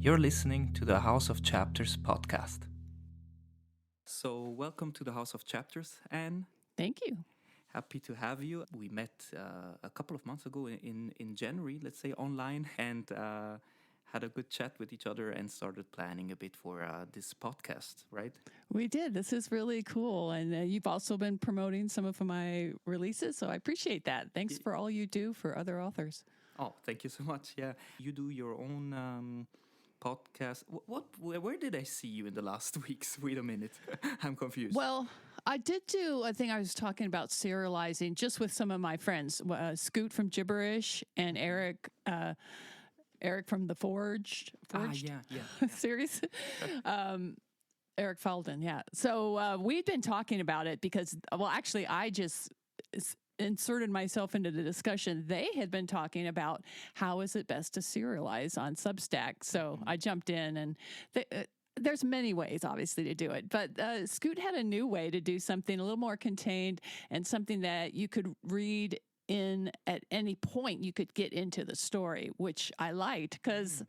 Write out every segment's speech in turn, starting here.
You're listening to the House of Chapters podcast. So, welcome to the House of Chapters, Anne. Thank you. Happy to have you. We met a couple of months ago in January, let's say online, and had a good chat with each other and started planning a bit for this podcast, right? We did. This is really cool. And you've also been promoting some of my releases, so I appreciate that. Thanks for all you do for other authors. Oh, thank you so much. Yeah. You do your own podcast. Where did I see you in the last weeks? Wait a minute. I'm confused. Well, I did do a thing I was talking about serializing just with some of my friends, Scoot from Gibberish and Eric from the Forged Yeah. series. Eric Felden, yeah. So we'd been talking about it because, well, actually, I just inserted myself into the discussion. They had been talking about how is it best to serialize on Substack. So I jumped in, and there's many ways, obviously, to do it. But Scoot had a new way to do something a little more contained and something that you could read in at any point. You could get into the story, which I liked because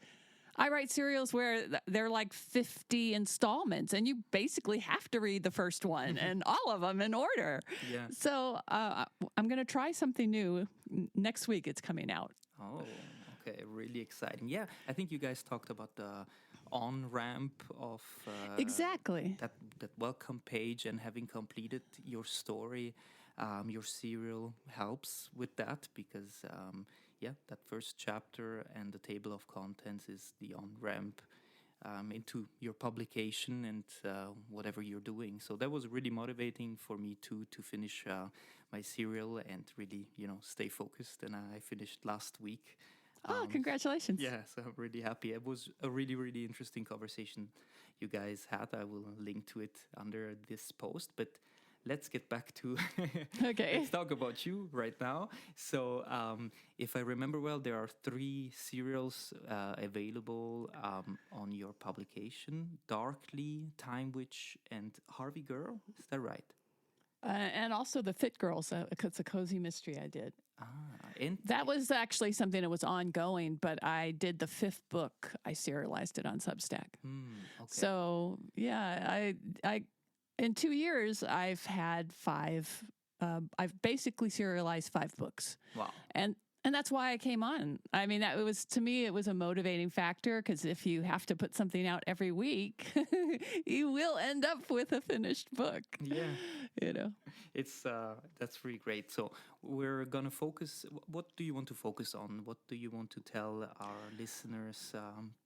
I write serials where they're like 50 installments, and you basically have to read the first one and all of them in order. Yeah. So I'm going to try something new. Next week it's coming out. Oh, okay. Really exciting. Yeah, I think you guys talked about the on-ramp of Exactly. that welcome page, and having completed your story, your serial helps with that because that first chapter and the table of contents is the on-ramp into your publication and whatever you're doing. So that was really motivating for me to finish my serial and really, stay focused. And I finished last week. Congratulations. Yeah, so I'm really happy. It was a really, really interesting conversation you guys had. I will link to it under this post. But let's get back to Okay. Let's talk about you right now. So if I remember well, there are 3 serials available on your publication: Darkly, Time Witch, and Harvey Girl. Is that right? And also the Fit Girls, it's a cozy mystery I did. And That was actually something that was ongoing, but I did the 5th book. I serialized it on Substack. okay. So yeah, I in 2 years I've had 5. I've basically serialized 5 books. Wow. And that's why I came on. I mean, it was a motivating factor, because if you have to put something out every week, you will end up with a finished book. Yeah. It's that's really great. So we're gonna focus. What do you want to focus on? What do you want to tell our listeners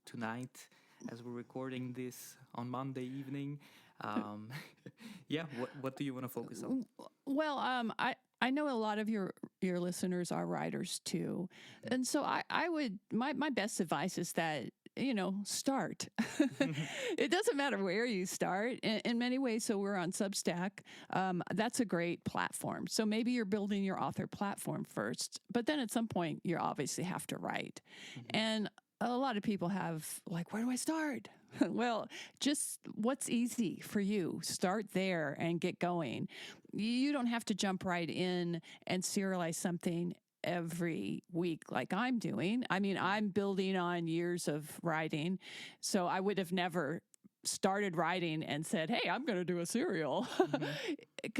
tonight, as we're recording this on Monday evening? What do you want to focus on? Well, I know a lot of your listeners are writers too. And so I would, my best advice is that, start. It doesn't matter where you start in many ways. So we're on Substack. That's a great platform. So maybe you're building your author platform first, but then at some point you obviously have to write. And a lot of people have like, where do I start? Well, just what's easy for you. Start there and get going. You don't have to jump right in and serialize something every week like I'm doing. I mean, I'm building on years of writing, so I would have never started writing and said, hey, I'm going to do a serial.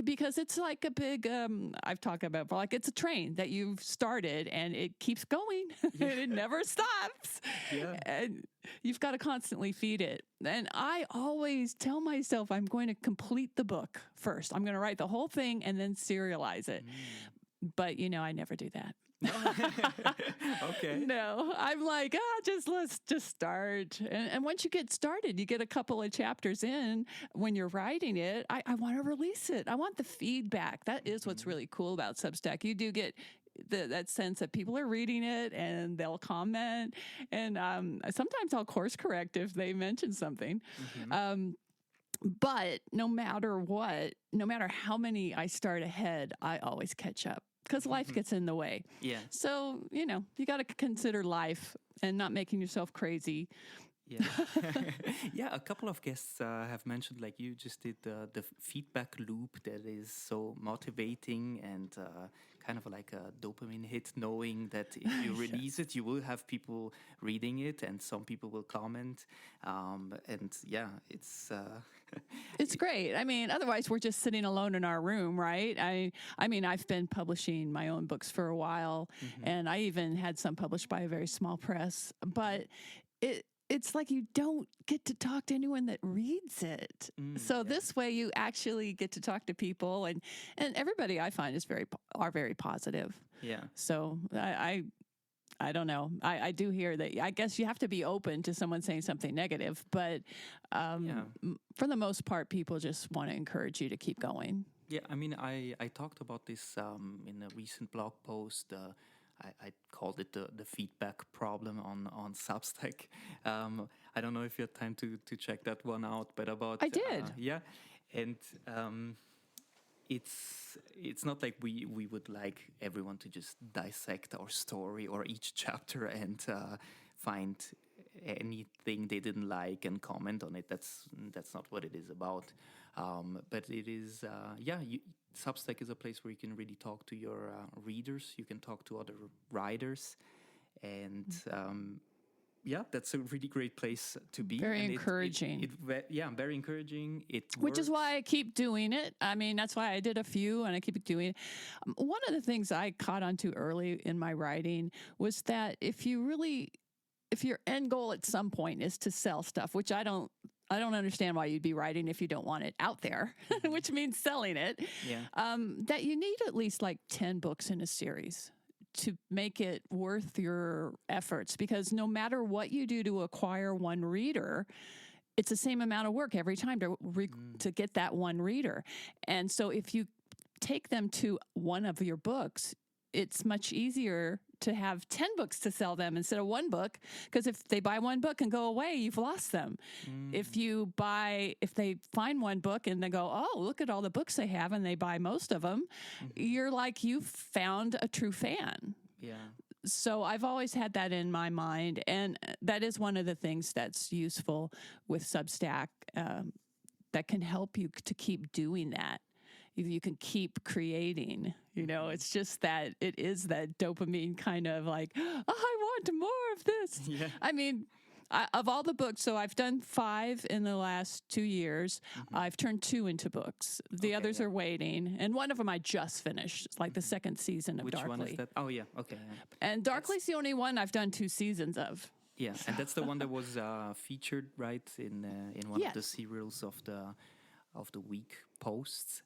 Because it's like a big, I've talked about, like it's a train that you've started and it keeps going and it never stops. Yeah. And you've got to constantly feed it. And I always tell myself I'm going to complete the book first. I'm going to write the whole thing and then serialize it. But, I never do that. Okay. No, I'm like, let's just start. And once you get started, you get a couple of chapters in when you're writing it. I want to release it. I want the feedback. That is what's really cool about Substack. You do get that sense that people are reading it and they'll comment. And sometimes I'll course correct if they mention something. But no matter what, no matter how many I start ahead, I always catch up, because life gets in the way. Yeah. So, you got to consider life and not making yourself crazy. Yeah, yeah. A couple of guests have mentioned, like you just did, the feedback loop that is so motivating and kind of like a dopamine hit, knowing that if you release Yes. it, you will have people reading it, and some people will comment. And yeah, it's It's great. I mean, otherwise we're just sitting alone in our room, right? I mean, I've been publishing my own books for a while, Mhm. and I even had some published by a very small press, but it's like you don't get to talk to anyone that reads it. So Yeah, this way you actually get to talk to people, and everybody I find is are very positive. yeah, So I don't know. I do hear that. I guess you have to be open to someone saying something negative, but yeah. for the most part, people just want to encourage you to keep going. Yeah, I mean, I talked about this in a recent blog post. I called it the feedback problem on Substack. I don't know if you had time to check that one out, but about I did. yeah, and it's not like we would like everyone to just dissect our story or each chapter and find anything they didn't like and comment on it. That's not what it is about. But it is yeah. Substack is a place where you can really talk to your readers. You can talk to other writers, and yeah, that's a really great place to be. Very And encouraging. yeah, very encouraging. It Which is works. why I keep doing it. I mean, that's why I did a few and I keep doing it. One of the things I caught on to early in my writing was that if your end goal at some point is to sell stuff, which I don't understand why you'd be writing if you don't want it out there, which means selling it, Yeah. that you need at least like 10 books in a series to make it worth your efforts, because no matter what you do to acquire one reader, it's the same amount of work every time to get that one reader. And so if you take them to one of your books, it's much easier to have 10 books to sell them instead of one book, because if they buy one book and go away, you've lost them. If they find one book and they go, oh, look at all the books they have, and they buy most of them, you're like, you've found a true fan. Yeah. So I've always had that in my mind, and that is one of the things that's useful with Substack, that can help you to keep doing that. You can keep creating, it's just that it is that dopamine kind of like, oh, I want more of this. Yeah. I mean, of all the books, so I've done 5 in the last 2 years. I've turned 2 into books. The Okay, others yeah. are waiting, and one of them I just finished. It's like the second season of Which Darkly. one is that? Oh yeah. Okay. Yeah. And Darkly's the only one I've done 2 seasons of. Yeah, and that's the one that was featured right in one of the Yes. serials of the week posts.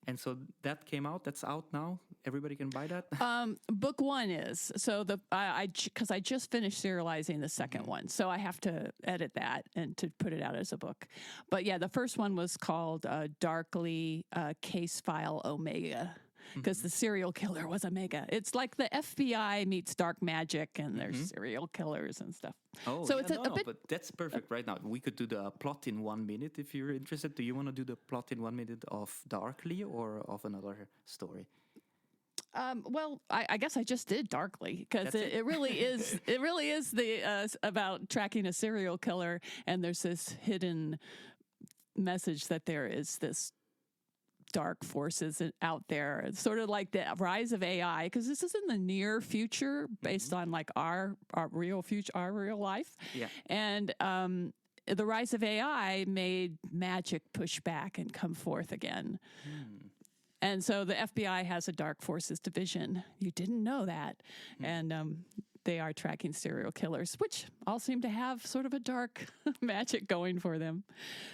And so that came out. That's out now. Everybody can buy that. Book 1 is so because I just finished serializing the second one, so I have to edit that and to put it out as a book. But yeah, the first one was called Darkly Case File Omega, because the serial killer was Omega. It's like the FBI meets dark magic, and there's serial killers and stuff. Oh, So yeah, it's a bit. but that's perfect right now. We could do the plot in 1 minute if you're interested. Do you want to do the plot in 1 minute of Darkly or of another story? Well, I guess I just did Darkly, because That's it. it really is. It really is about tracking a serial killer, and there's this hidden message that there is this dark forces out there. It's sort of like the rise of AI, because this is in the near future, based on like our real future, our real life. Yeah. And the rise of AI made magic push back and come forth again. And so the FBI has a dark forces division. You didn't know that. And they are tracking serial killers, which all seem to have sort of a dark magic going for them.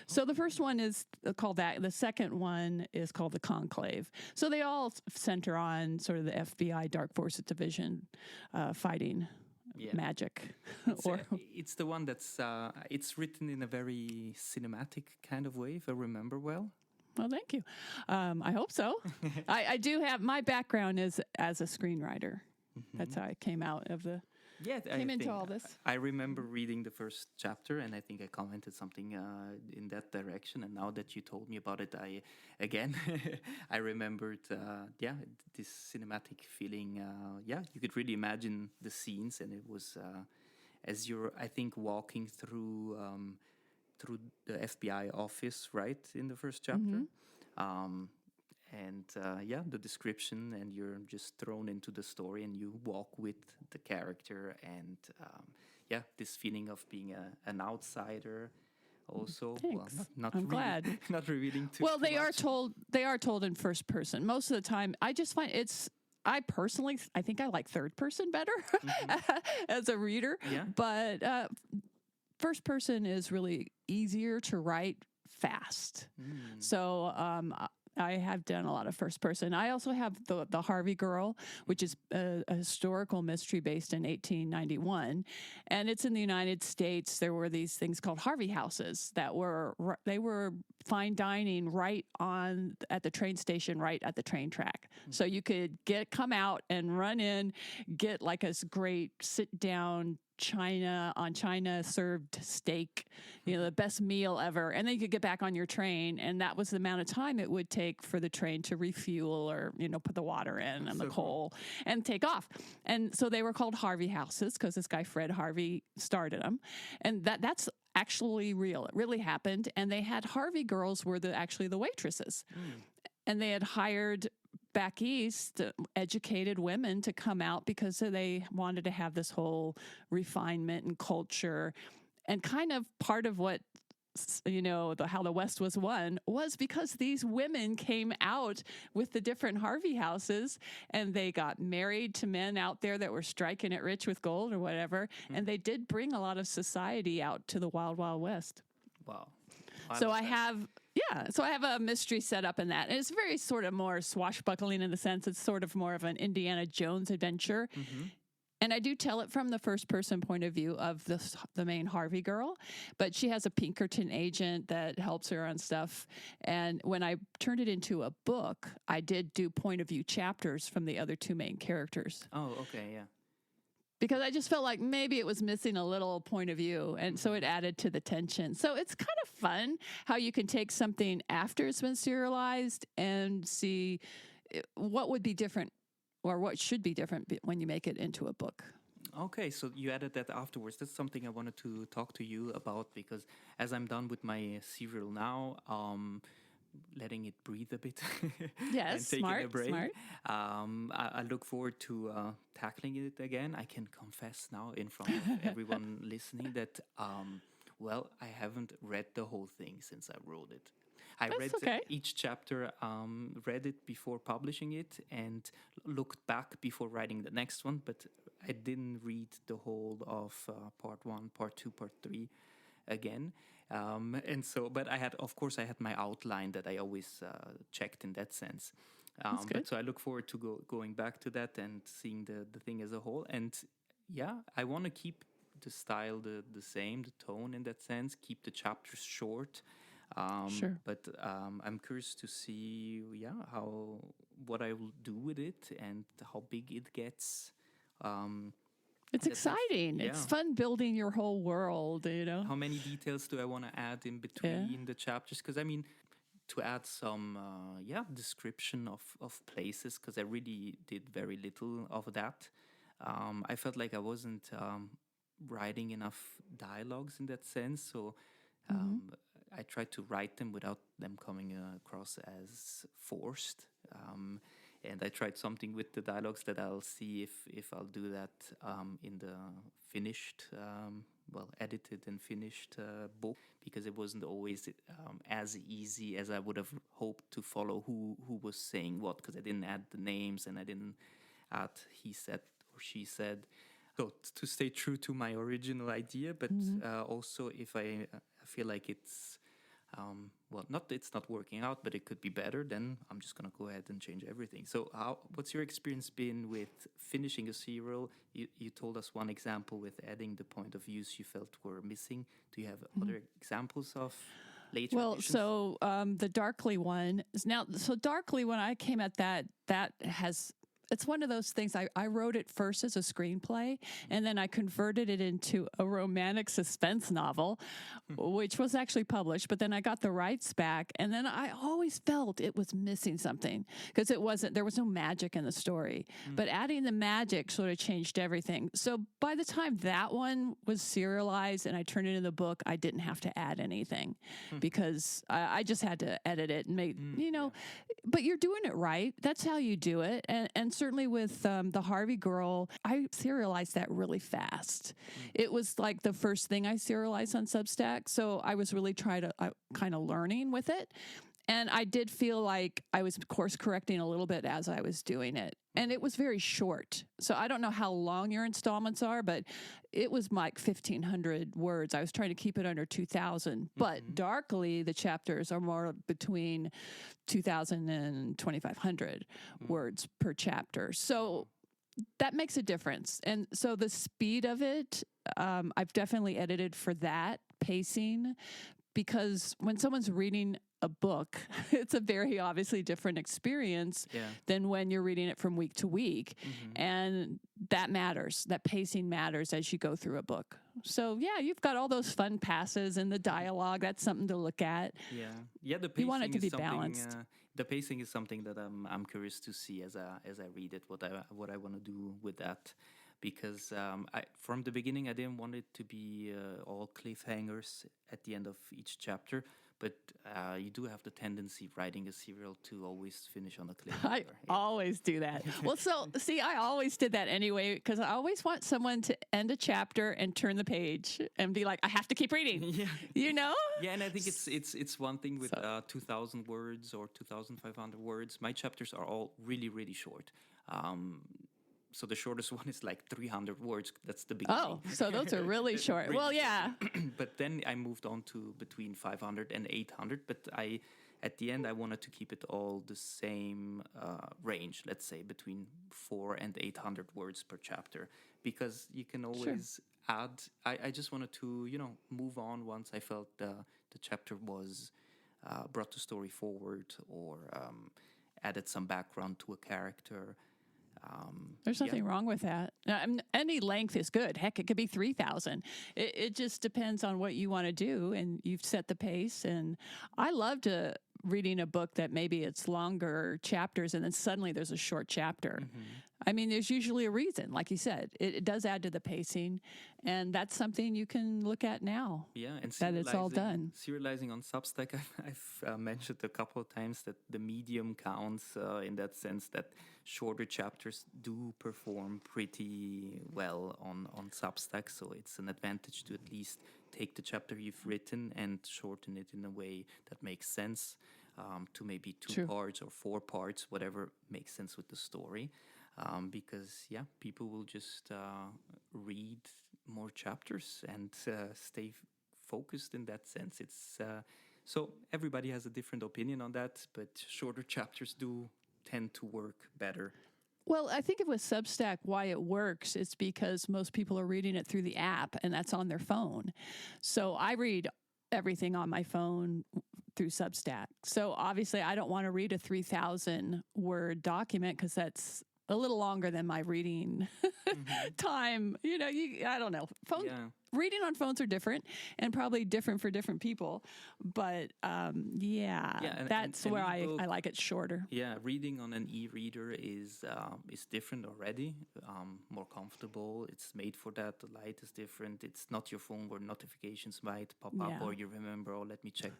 So the first one is called that. The second one is called the Conclave. So they all center on sort of the FBI Dark Forces Division fighting Yeah. magic. It's the one that's it's written in a very cinematic kind of way, if I remember well. Well, thank you. I hope so. I do have, my background is as a screenwriter. That's how I came out of the. Yeah, Came into all this. I remember reading the first chapter, and I think I commented something in that direction. And now that you told me about it, I remembered, this cinematic feeling. Yeah, you could really imagine the scenes, and it was, as you're, I think, walking through the FBI office, right, in the first chapter. Um, and yeah, the description, and you're just thrown into the story, and you walk with the character, and yeah, this feeling of being an outsider. Also, well, Thanks. not I'm really, glad. not revealing too. Well, too they are told in first person most of the time. I just find I personally, I think I like third person better as a reader. Yeah. But first person is really easier to write fast. So I have done a lot of first person. I also have the Harvey Girl, which is a historical mystery based in 1891, and it's in the United States. There were these things called Harvey houses that were fine dining right at the train station, right at the train track. So you could come out and run in, get like a great sit down China served steak, the best meal ever. And then you could get back on your train. And that was the amount of time it would take for the train to refuel or, put the water in and the coal and take off. And so they were called Harvey houses because this guy, Fred Harvey, started them. And that's actually real. It really happened. And they had Harvey girls were actually the waitresses. And they had hired back east educated women to come out because they wanted to have this whole refinement and culture. And kind of part of what, how the West was won was because these women came out with the different Harvey houses, and they got married to men out there that were striking it rich with gold or whatever. And they did bring a lot of society out to the Wild Wild West. Wow. So I have a mystery set up in that. And it's very sort of more swashbuckling in the sense it's sort of more of an Indiana Jones adventure. And I do tell it from the first person point of view of the main Harvey girl, but she has a Pinkerton agent that helps her on stuff. And when I turned it into a book, I did do point of view chapters from the other two main characters. Oh, okay, yeah. Because I just felt like maybe it was missing a little point of view, and so it added to the tension. So it's kind of fun how you can take something after it's been serialized and see what would be different or what should be different when you make it into a book. Okay, so you added that afterwards. That's something I wanted to talk to you about, because as I'm done with my serial now, letting it breathe a bit Yes, and taking smart, a break. smart. I look forward to tackling it again. I can confess now in front of everyone listening that, well, I haven't read the whole thing since I wrote it. I That's read okay. each chapter, read it before publishing it, and looked back before writing the next one, but I didn't read the whole of part 1, part 2, part 3 again. And so, but I had my outline that I always checked in that sense. That's good. But so I look forward to going back to that and seeing the thing as a whole. And yeah, I want to keep the style the same, the tone in that sense, keep the chapters short. Sure. But I'm curious to see, what I will do with it and how big it gets. It's exciting. Yeah. It's fun building your whole world, How many details do I want to add in between the chapters? Because I mean, to add some description of places, because I really did very little of that. I felt like I wasn't writing enough dialogues in that sense, so I tried to write them without them coming across as forced. And I tried something with the dialogues that I'll see if I'll do that in the finished, edited and finished book, because it wasn't always as easy as I would have hoped to follow who was saying what, because I didn't add the names and I didn't add he said or she said. So to stay true to my original idea, but also if I feel like it's it's not working out, but it could be better, then I'm just gonna go ahead and change everything. So what's your experience been with finishing a serial? You told us one example with adding the point of views you felt were missing. Do you have other examples of later editions? So the Darkly one is now, so Darkly, when I came at that has it's one of those things. I wrote it first as a screenplay, and then I converted it into a romantic suspense novel, which was actually published. But then I got the rights back, and then I always felt it was missing something because there was no magic in the story. But adding the magic sort of changed everything. So by the time that one was serialized and I turned it into the book, I didn't have to add anything because I just had to edit it and make, but you're doing it right. That's how you do it. And certainly with the Harvey Girl, I serialized that really fast. It was like the first thing I serialized on Substack. So I was really kind of learning with it. And I did feel like I was course correcting a little bit as I was doing it. And it was very short. So I don't know how long your installments are, but it was like 1,500 words. I was trying to keep it under 2,000. But Darkly, the chapters are more between 2,000 and 2,500 words per chapter. So that makes a difference. And so the speed of it, I've definitely edited for that pacing, because when someone's reading a book, it's a very obviously different experience than when you're reading it from week to week. And that matters. That pacing matters as you go through a book. So, yeah, you've got all those fun passes and the dialogue. That's something to look at. Yeah. The pacing you want it to be balanced. The pacing is something that I'm curious to see as I read it. What I want to do with that. Because from the beginning, I didn't want it to be all cliffhangers at the end of each chapter. But you do have the tendency, writing a serial, to always finish on a cliffhanger. I always do that. Well, so, see, I always did that anyway, because I always want someone to end a chapter and turn the page and be like, I have to keep reading. You know? Yeah, and I think it's one thing with 2,000 words or 2,500 words. My chapters are all really, really short. So the shortest one is like 300 words. That's the beginning. Oh, so those are really short. Well, yeah. But then I moved on to between 500 and 800. But at the end, I wanted to keep it all the same range. Let's say between 400 and 800 words per chapter, because you can always add. I just wanted to move on once I felt the chapter was brought the story forward, or added some background to a character. There's nothing wrong with that. Any length is good. Heck, it could be 3,000. It just depends on what you want to do, and you've set the pace. And I loved reading a book that maybe it's longer chapters, and then suddenly there's a short chapter. I mean, there's usually a reason. Like you said, it does add to the pacing, and that's something you can look at now. Yeah, and that it's all done. Serializing on Substack, I've mentioned a couple of times that the medium counts in that sense, that shorter chapters do perform pretty well on Substack. So it's an advantage to at least take the chapter you've written and shorten it in a way that makes sense, to maybe two parts or 4 parts, whatever makes sense with the story. Because people will just read more chapters and stay focused in that sense. It's so everybody has a different opinion on that, but shorter chapters do tend to work better. Well, I think with Substack, why it works is because most people are reading it through the app, and that's on their phone. So I read everything on my phone through Substack. So obviously, I don't want to read a 3,000 word document, because that's a little longer than my reading time. I don't know. Reading on phones are different, and probably different for different people. But that's where I like it shorter. Yeah, reading on an e-reader is different already. More comfortable. It's made for that. The light is different. It's not your phone where notifications might pop up, or you remember, let me check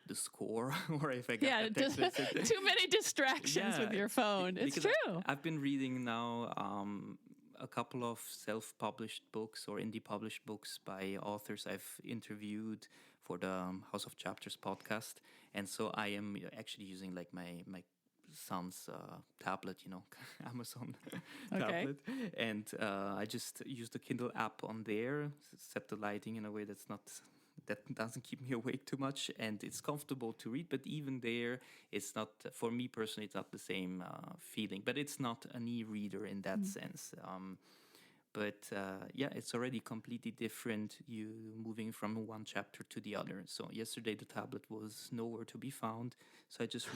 the score, or if I got too many distractions with your phone. It's true. I've been reading now a couple of self-published books or indie published books by authors I've interviewed for the House of Chapters podcast, and so I am actually using like my son's tablet, Amazon tablet, and I just use the Kindle app on there, set the lighting in a way that doesn't keep me awake too much, and it's comfortable to read. But even there, it's not, for me personally, it's not the same feeling. But it's not an e-reader in that sense. but it's already completely different. You moving from one chapter to the other. So yesterday the tablet was nowhere to be found. So I just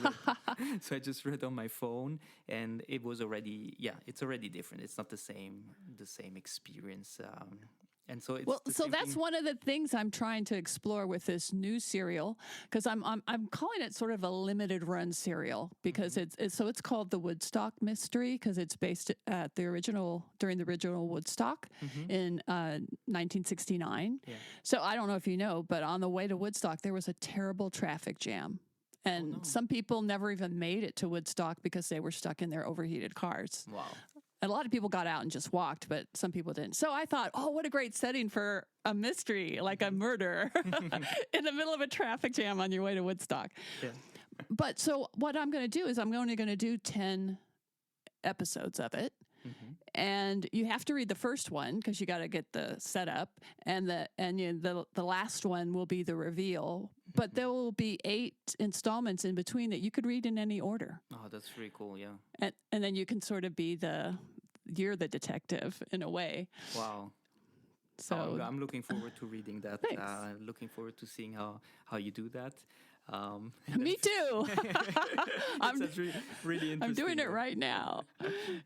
read, on my phone, and it was already it's already different. It's not the same experience. And so it's so that's one of the things I'm trying to explore with this new serial, because I'm calling it sort of a limited run serial, because it's called the Woodstock Mystery, because it's based at during the original Woodstock in 1969. Yeah. So I don't know if you know, but on the way to Woodstock there was a terrible traffic jam. And some people never even made it to Woodstock because they were stuck in their overheated cars. Wow. And a lot of people got out and just walked, but some people didn't. So I thought, oh, what a great setting for a mystery, like a murder in the middle of a traffic jam on your way to Woodstock. Yeah. But so what I'm going to do is I'm only going to do 10 episodes of it. And you have to read the first one because you got to get the setup, and the last one will be the reveal. But there will be 8 installments in between that you could read in any order. Oh, that's really cool. Yeah. And then you can sort of be you're the detective in a way. Wow. So I'm looking forward to reading that. Looking forward to seeing how you do that. Me too. Really interesting. I'm doing it right now.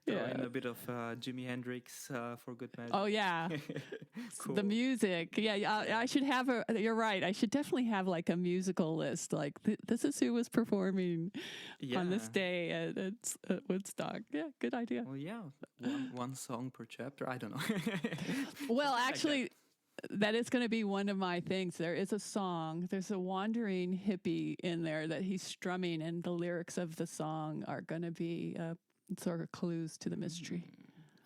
And a bit of Jimi Hendrix for good measure. Oh yeah, Cool. The music. Yeah, I should have you're right. I should definitely have like a musical list. Like this is who was performing on this day at Woodstock. Yeah, good idea. Well, yeah, one song per chapter. I don't know. Well, actually. That is going to be one of my things. There is a song. There's a wandering hippie in there that he's strumming, and the lyrics of the song are going to be sort of clues to the mystery.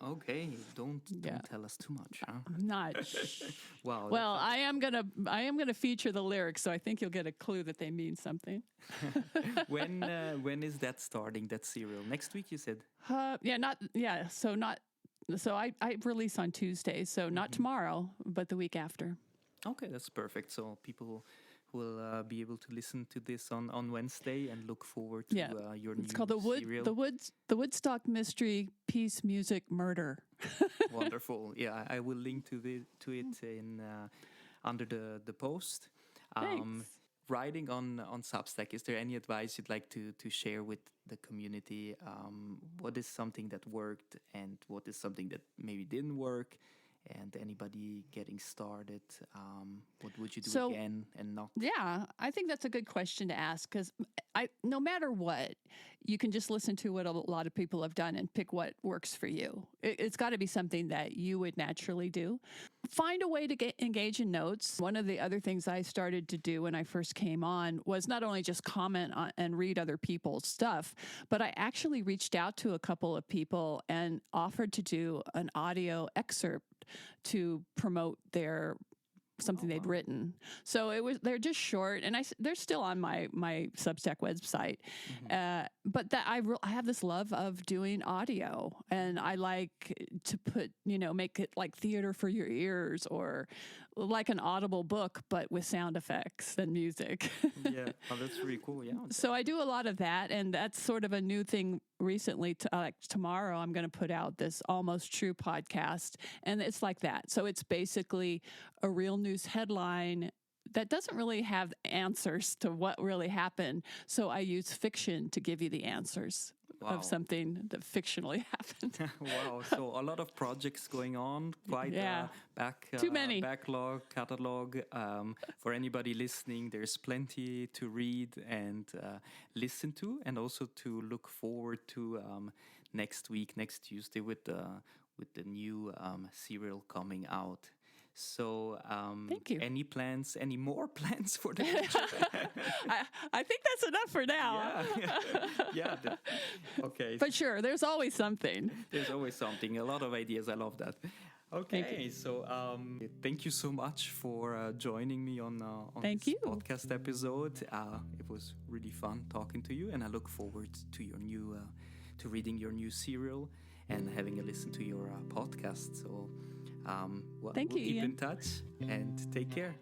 Okay, don't tell us too much. Huh? I'm not. Wow. Well, I am gonna feature the lyrics, so I think you'll get a clue that they mean something. When is that starting? That serial next week? You said. So I release on Tuesday, so not tomorrow, but the week after. Okay, that's perfect. So people will be able to listen to this on Wednesday and look forward to your new serial. It's called the Woodstock Mystery Peace Music Murder. Wonderful. Yeah, I will link to it in under the post. Thanks. Writing on Substack, is there any advice you'd like to share with the community? What is something that worked and what is something that maybe didn't work? And anybody getting started, what would you do again and not? Yeah, I think that's a good question to ask, because no matter what, you can just listen to what a lot of people have done and pick what works for you. It's got to be something that you would naturally do. Find a way to engage in notes. One of the other things I started to do when I first came on was not only just comment on and read other people's stuff, but I actually reached out to a couple of people and offered to do an audio excerpt to promote something they'd written. So they're just short, and they're still on my Substack website. But that I have this love of doing audio, and I like to make it like theater for your ears, or like an audible book, but with sound effects and music. Yeah, that's really cool. Yeah. So I do a lot of that, and that's sort of a new thing recently. Tomorrow, I'm going to put out this Almost True podcast, and it's like that. So it's basically a real news headline that doesn't really have answers to what really happened. So I use fiction to give you the answers. Wow. Of something that fictionally happened. Wow. So a lot of projects going on, quite too many. Backlog, catalog. For anybody listening, there's plenty to read and listen to, and also to look forward to next Tuesday with the new serial coming out. So, thank you. Any more plans for the future? I think that's enough for now. Yeah. Okay. But sure, there's always something. There's always something. A lot of ideas. I love that. Okay. So, thank you so much for joining me on this podcast episode. It was really fun talking to you, and I look forward to to reading your new serial and having a listen to your podcast. So. Thank you, keep Ian. in touch and take care.